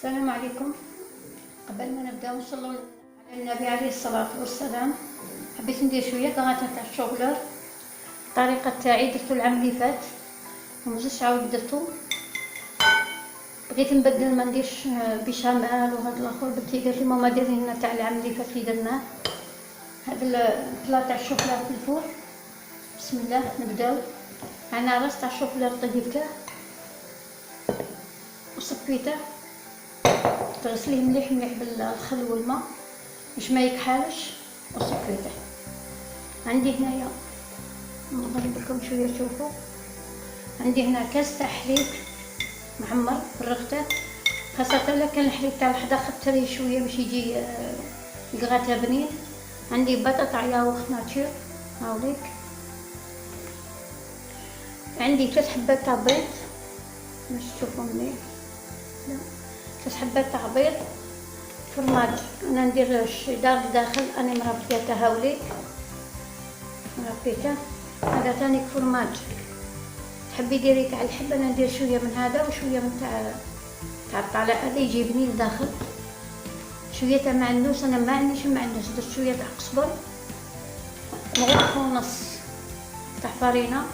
السلام عليكم. قبل ما نبداو نصلوا على النبي عليه الصلاة والسلام، حبيت ندير شوية كغاتا تاع الشوكولات. الطريقة تاعي درتو العام اللي فات ومزدتش عاود درتو، بغيت نبدل ما نديرش بيشاميل وهاد الاخر. بنتي قالت لي ماما ديري لنا تاع العام اللي فات اللي درناه. هاد البلا تاع الشوكولات في الفور. بسم الله نبداو. عندنا راس تاع الشوكولات طيبته وصفيته، تغسليه مليح مليح بالخل والماء باش ما يكحالش وصفيته. عندي هنايا نضرب لكم شويه تشوفوا، عندي هنا كاس تاع حليب معمر فرغته، خاصة الا كان الحليب تاع الحدا خطري شويه باش يجي الكغاتا بنين. عندي بطاطا ياغورت ناتشور هاوليك، عندي 3 حبات تاع بيض باش تشوفوا مليح، 3 حبات تاع بيض، فرماج انا ندير الشيدار لداخل انا مربيته تاع هاوليك مربيته. هذا ثاني فرماج، تحبي ديري تاع الحب، انا ندير شويه من هذا وشويه من تاع الطالع هذا يجي بنين لداخل. شويه تاع معنوس، انا ما عنديش معنوس، درت شويه تاع قزبر، مغرف ونص تاع فارينه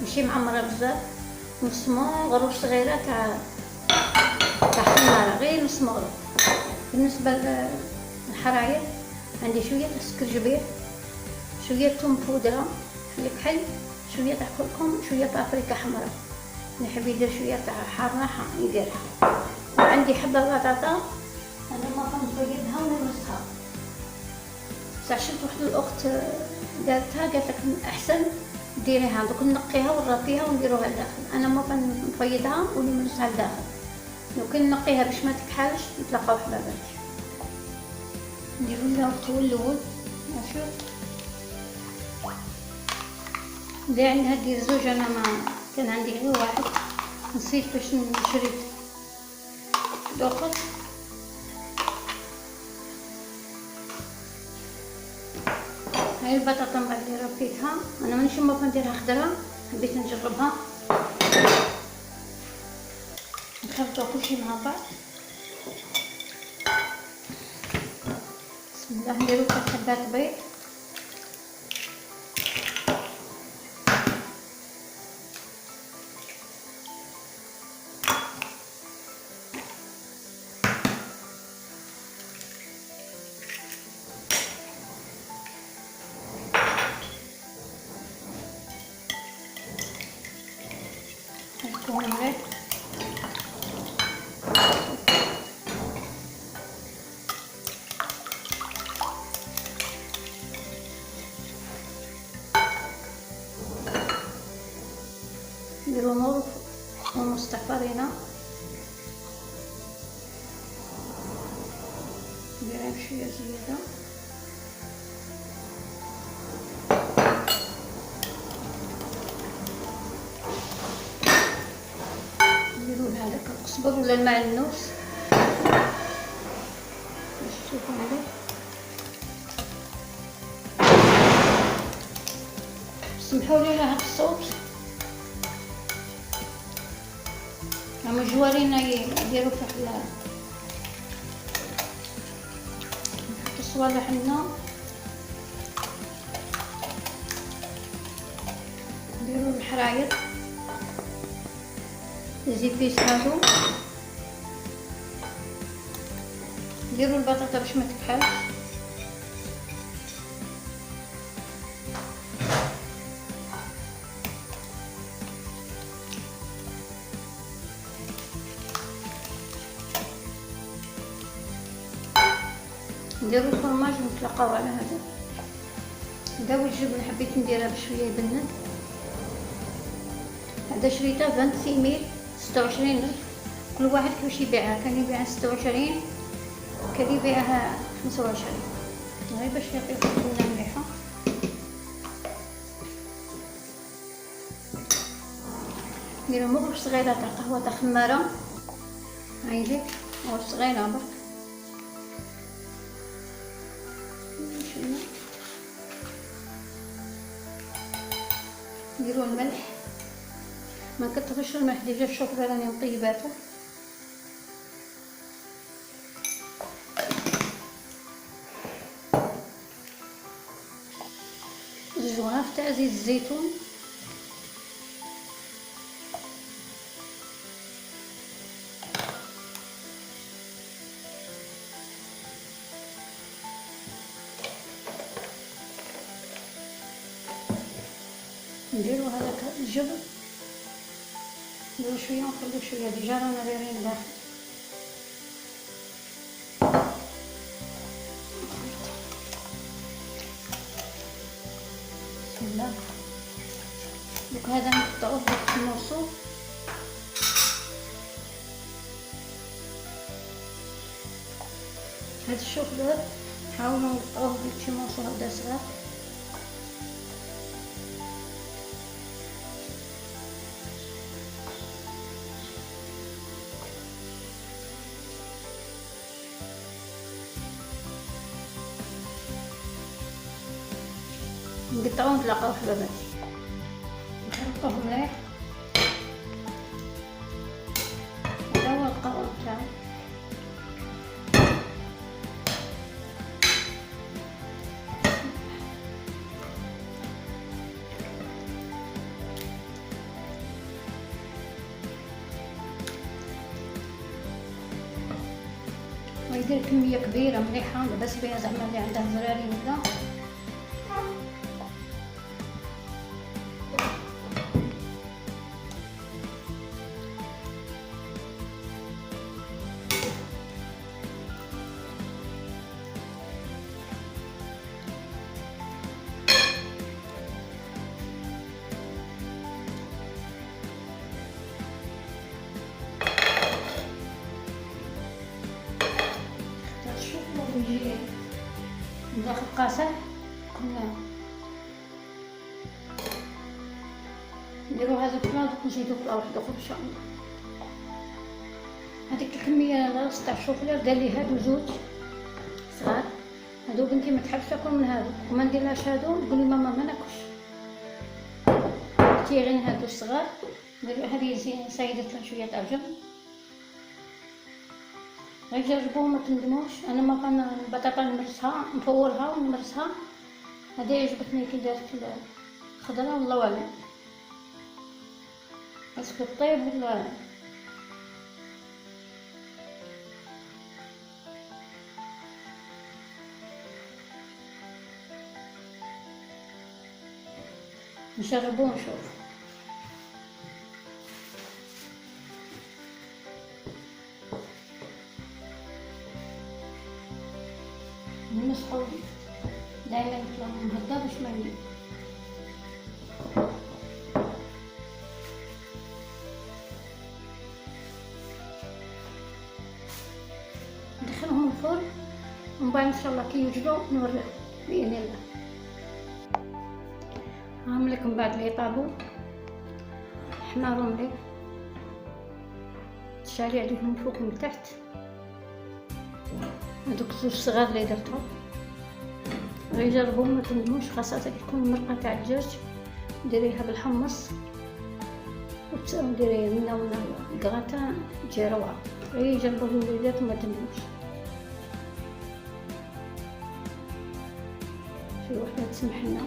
ماشي معمره بزاف، نص مغرف صغيره تاع خماره، غير نص مغرف. بالنسبه للحراير عندي شويه تاع سكرجبير، شويه ثوم بودره، شويه كحل، شويه تاع كركم، شويه بابريكا حمراء. اللي يحب يدير شويه تاع حاره يديرها. وعندي حبه بطاطا انا ما كنبيضها ونمسها. بصح شفت واحد الاخت دارتها قالت لك احسن ديريها دوك نقيها ونربيها ونديروها لداخل. انا ما كنفيضها ونمسها لداخل، لو كان نقيها باش ما تكحالش نتلاقاو حبابات. نديرو لها الخو الاول شوف، اللي عندها دير زوج، انا ما كان عندي غير واحد نسيت باش نشري الاخر. هاي البطاطا من بعد اللي ربيتها انا مانيش ما نديرها خضره، حبيت نجربها. نخلطو كلشي مع بعض. بسم الله. نديرو 3 حبات بيض، نحطوهم مليح. نديرو نص ونص تاع فارينة، نديرها بشوية زيادة. نديرو لها داك القزبر ولا المعنوس باش تشوفوا مليح. سمحولي على هاد الصوت، هما جوارينا يديرو فيه نحط الصوالح لنا، نديرو الحراير الزيبيس هادو، نديرو البطاطا باش ما تكحالش، نديرو الفرماج ونتلاقاو على هذا. هذا الجبن حبيت نديرها بشويه يبنن. هذا شريته 26 ميل 26 ألف، كل واحد كيفاش يبيعها، كان يبيعها 26، كان يبيعها 25، غير باش يعطيو بنه مليحه. نديرو مغرف صغيره تاع قهوه تاع خماره، هايليك مغرف صغيره برك. نديرو الملح، ما كترش الملح ديجا الشوكولا راني مطيباته. تدرجوها في تاع زيت الزيتون. نديرو هذاك الجبن، نديرو شويه ونخليو شويه، ديجا رانا دايرين داخل. بسم الله. دوك هذا نقطعوه بالموصو. هاد الشوكولا حاولوا نقطعوه بشي موصو هكدا صغار. نقطعوه نطلقوه في البابات، نخلطوه مليح. هذا هو القوام تاعو. ويدير كمية كبيرة مليحة لاباس بها زعما اللي عندها زراري ولا. يجي داخل قاصح كنا نديرو هذا البلا دوك نزيدو بلا واحد اخر ان شاء الله. هذيك الكميه ناقص تاع الشوكولا دار لي هادو زوج صغار، هادو بنتي ما تحبش تاكل من هادو وما نديرلهاش هادو، تقولي ماما ما ناكلش. غير هادو الصغار نديرو هذه زين صايدت لها شويه تاع جبن. غير جربوه ما تندموش. انا ما كان البطاطا نمرسها نفورها ونمرسها، هذه عجبتني كي درت الخضره والله اعلم اسكو طيب ولا. نجربوه نشوف. نصحوا دائما يطلعوا مهضه باش ما ندخلهم الفرن ومن بعد ان شاء الله كي يوجدوا نوريهم باذن الله. هاهم لكم من بعد اللي طابوا حماروا مليح، تشالي عليهم من فوق من تحت. هذوك الزوج صغار اللي درتهم غير جربوهم ما تندموش، خاصة تكون المرقة تاع الدجاج ديريها بالحمص وديريها منا ومنا الكغاتان تجي روعة. غير جربوه الوليدات وما تندموش. شي وحدة تسمح لنا